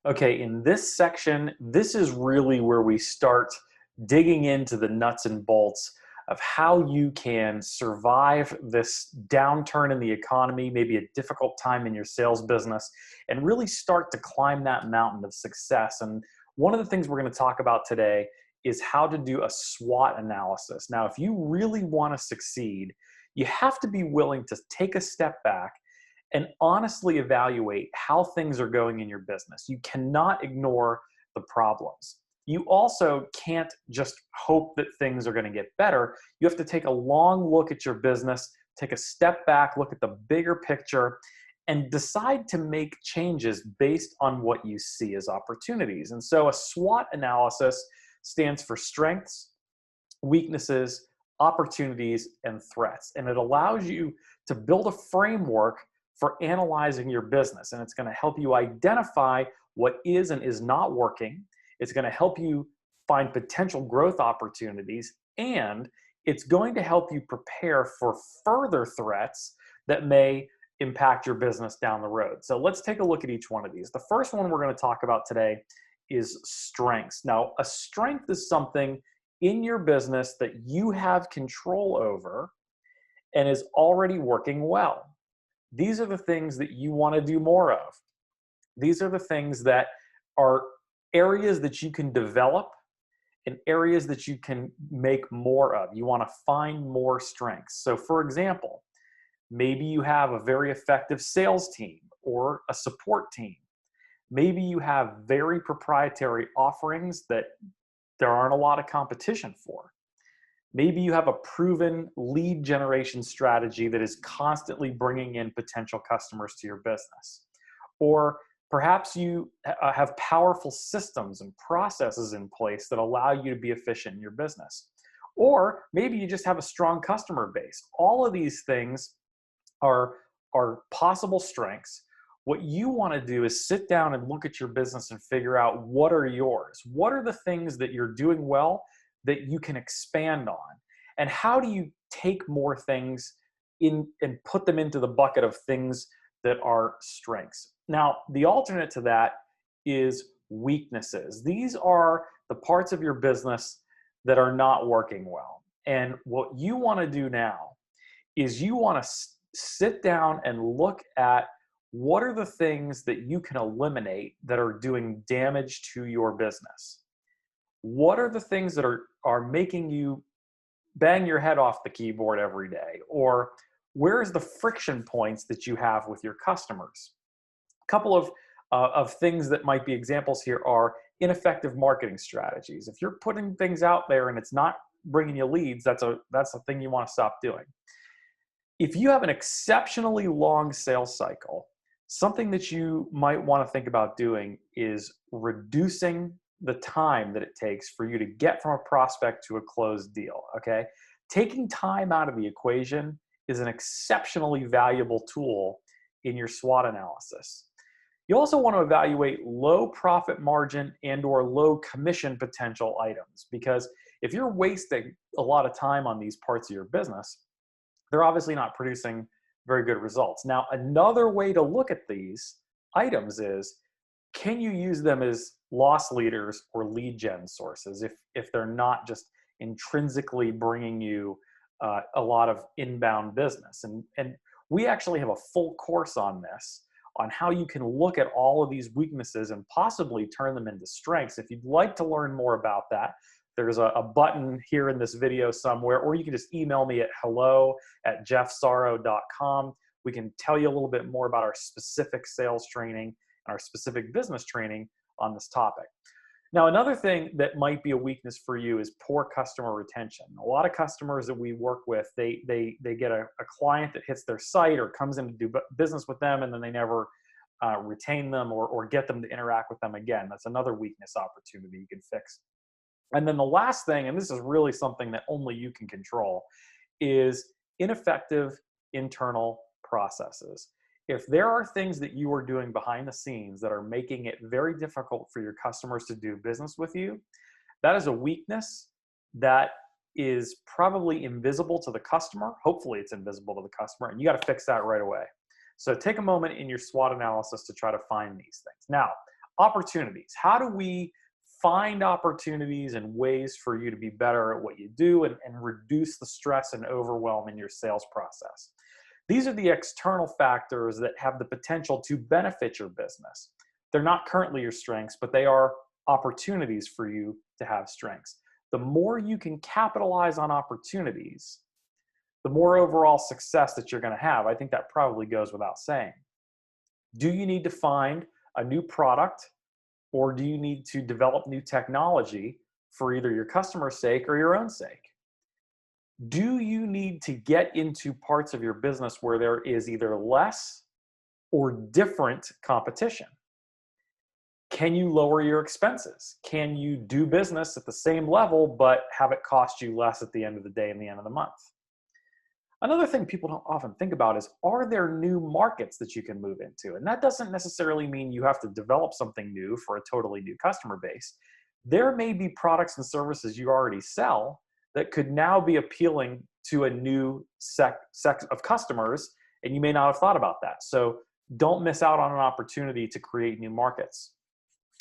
Okay, in this section, this is really where we start digging into the nuts and bolts of how you can survive this downturn in the economy, maybe a difficult time in your sales business, and really start to climb that mountain of success. And one of the things we're going to talk about today is how to do a SWOT analysis. Now, if you really want to succeed, you have to be willing to take a step back and honestly evaluate how things are going in your business. You cannot ignore the problems. You also can't just hope that things are going to get better. You have to take a long look at your business, take a step back, look at the bigger picture, and decide to make changes based on what you see as opportunities. And so a SWOT analysis stands for strengths, weaknesses, opportunities, and threats. And it allows you to build a framework for analyzing your business. And it's going to help you identify what is and is not working. It's going to help you find potential growth opportunities. And it's going to help you prepare for further threats that may impact your business down the road. So let's take a look at each one of these. The first one we're going to talk about today is strengths. Now, a strength is something in your business that you have control over and is already working well. These are the things that you want to do more of. These are the things that are areas that you can develop and areas that you can make more of. You want to find more strengths. So for example, maybe you have a very effective sales team or a support team. Maybe you have very proprietary offerings that there aren't a lot of competition for. Maybe you have a proven lead generation strategy that is constantly bringing in potential customers to your business. Or perhaps you have powerful systems and processes in place that allow you to be efficient in your business. Or maybe you just have a strong customer base. All of these things are possible strengths. What you want to do is sit down and look at your business and figure out what are yours. What are the things that you're doing well that you can expand on? And how do you take more things in and put them into the bucket of things that are strengths? Now, the alternate to that is weaknesses. These are the parts of your business that are not working well. And what you want to do now is you want to sit down and look at what are the things that you can eliminate that are doing damage to your business. What are the things that are making you bang your head off the keyboard every day? Or where's the friction points that you have with your customers? A couple of things that might be examples here are ineffective marketing strategies. If you're putting things out there and it's not bringing you leads, that's a thing you want to stop doing. If you have an exceptionally long sales cycle, something that you might want to think about doing is reducing the time that it takes for you to get from a prospect to a closed deal, okay? Taking time out of the equation is an exceptionally valuable tool in your SWOT analysis. You also want to evaluate low profit margin and or low commission potential items, because if you're wasting a lot of time on these parts of your business, they're obviously not producing very good results. Now, another way to look at these items is, can you use them as loss leaders or lead gen sources if they're not just intrinsically bringing you a lot of inbound business? And we actually have a full course on this, on how you can look at all of these weaknesses and possibly turn them into strengths. If you'd like to learn more about that, there's a button here in this video somewhere, or you can just email me at hello@jeffsarro.com. We can tell you a little bit more about our specific sales training and our specific business training on this topic. Now, another thing that might be a weakness for you is poor customer retention. A lot of customers that we work with, they get a client that hits their site or comes in to do business with them, and then they never retain them or get them to interact with them again. That's another weakness opportunity you can fix. And then the last thing, and this is really something that only you can control, is ineffective internal processes. If there are things that you are doing behind the scenes that are making it very difficult for your customers to do business with you, that is a weakness that is probably invisible to the customer. Hopefully it's invisible to the customer, and you got to fix that right away. So take a moment in your SWOT analysis to try to find these things. Now, Opportunities. How do we find opportunities and ways for you to be better at what you do and reduce the stress and overwhelm in your sales process? These are the external factors that have the potential to benefit your business. They're not currently your strengths, but they are opportunities for you to have strengths. The more you can capitalize on opportunities, the more overall success that you're going to have. I think that probably goes without saying. Do you need to find a new product, or do you need to develop new technology for either your customer's sake or your own sake? Do you need to get into parts of your business where there is either less or different competition? Can you lower your expenses? Can you do business at the same level but have it cost you less at the end of the day and the end of the month? Another thing people don't often think about is, are there new markets that you can move into? And that doesn't necessarily mean you have to develop something new for a totally new customer base. There may be products and services you already sell that could now be appealing to a new set of customers, and you may not have thought about that. So don't miss out on an opportunity to create new markets.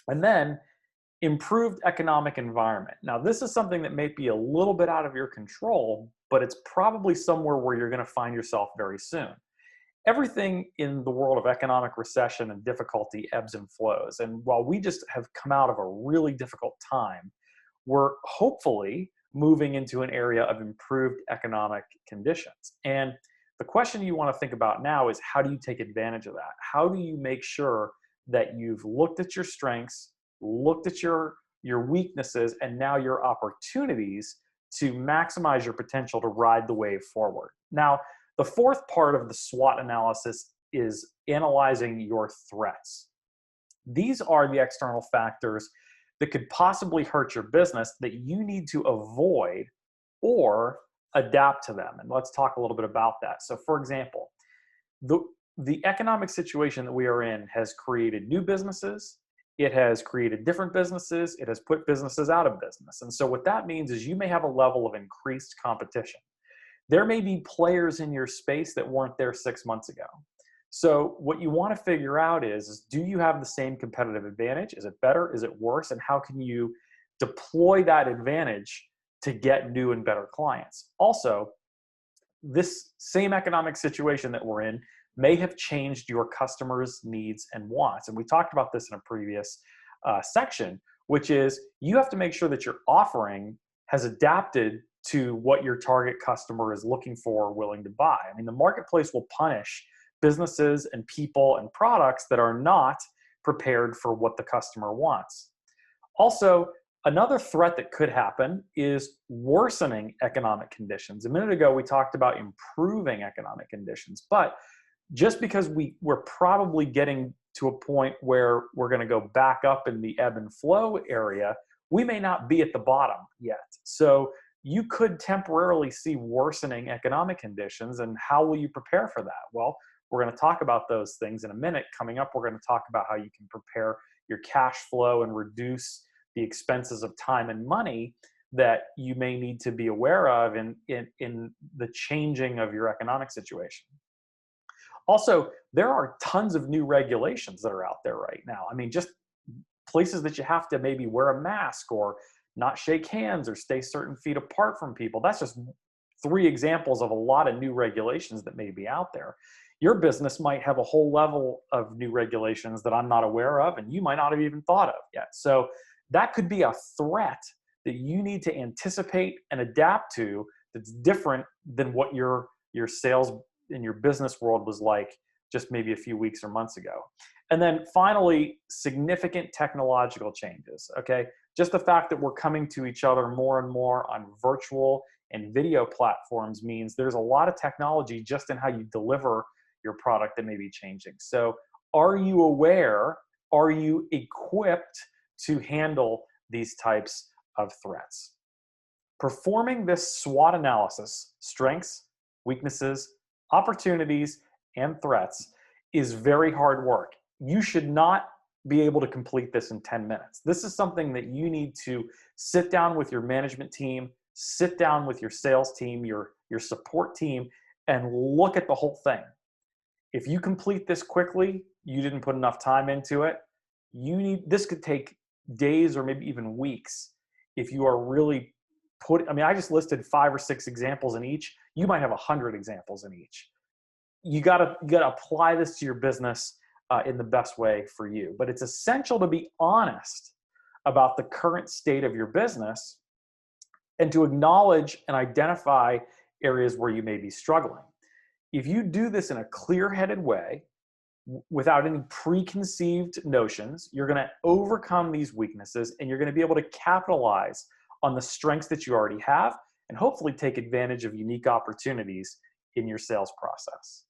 And then improved economic environment. Now, this is something that may be a little bit out of your control, but it's probably somewhere where you're going to find yourself very soon. Everything in the world of economic recession and difficulty ebbs and flows. And while we just have come out of a really difficult time, we're hopefully moving into an area of improved economic conditions. And the question you want to think about now is, how do you take advantage of that? How do you make sure that you've looked at your strengths, looked at your weaknesses, and now your opportunities to maximize your potential to ride the wave forward? Now, the fourth part of the SWOT analysis is analyzing your threats. These are the external factors that could possibly hurt your business that you need to avoid or adapt to them. And let's talk a little bit about that. So for example, the economic situation that we are in has created new businesses. It has created different businesses. It has put businesses out of business. And so what that means is you may have a level of increased competition. There may be players in your space that weren't there 6 months ago. So what you want to figure out is do you have the same competitive advantage? Is it better? Is it worse? And how can you deploy that advantage to get new and better clients? Also, this same economic situation that we're in may have changed your customers' needs and wants. And we talked about this in a previous section, which is you have to make sure that your offering has adapted to what your target customer is looking for or willing to buy. I mean, the marketplace will punish businesses and people and products that are not prepared for what the customer wants. Also, another threat that could happen is worsening economic conditions. A minute ago, we talked about improving economic conditions, but just because we're probably getting to a point where we're going to go back up in the ebb and flow area, we may not be at the bottom yet. So you could temporarily see worsening economic conditions, and how will you prepare for that? Well, we're going to talk about those things in a minute. Coming up, we're going to talk about how you can prepare your cash flow and reduce the expenses of time and money that you may need to be aware of in the changing of your economic situation. Also, there are tons of new regulations that are out there right now. I mean, just places that you have to maybe wear a mask or not shake hands or stay certain feet apart from people. That's just 3 examples of a lot of new regulations that may be out there. Your business might have a whole level of new regulations that I'm not aware of, and you might not have even thought of yet. So that could be a threat that you need to anticipate and adapt to that's different than what your sales in your business world was like just maybe a few weeks or months ago. And then finally, significant technological changes, okay? Just the fact that we're coming to each other more and more on virtual and video platforms means there's a lot of technology just in how you deliver your product that may be changing. So are you aware, are you equipped to handle these types of threats? Performing this SWOT analysis, strengths, weaknesses, opportunities, and threats, is very hard work. You should not be able to complete this in 10 minutes. This is something that you need to sit down with your management team, sit down with your sales team, your support team, and look at the whole thing. If you complete this quickly, you didn't put enough time into it, this could take days or maybe even weeks if you are really I mean, I just listed 5 or 6 examples in each. You might have 100 examples in each. You gotta apply this to your business in the best way for you. But it's essential to be honest about the current state of your business and to acknowledge and identify areas where you may be struggling. If you do this in a clear-headed way, without any preconceived notions, you're going to overcome these weaknesses and you're going to be able to capitalize on the strengths that you already have and hopefully take advantage of unique opportunities in your sales process.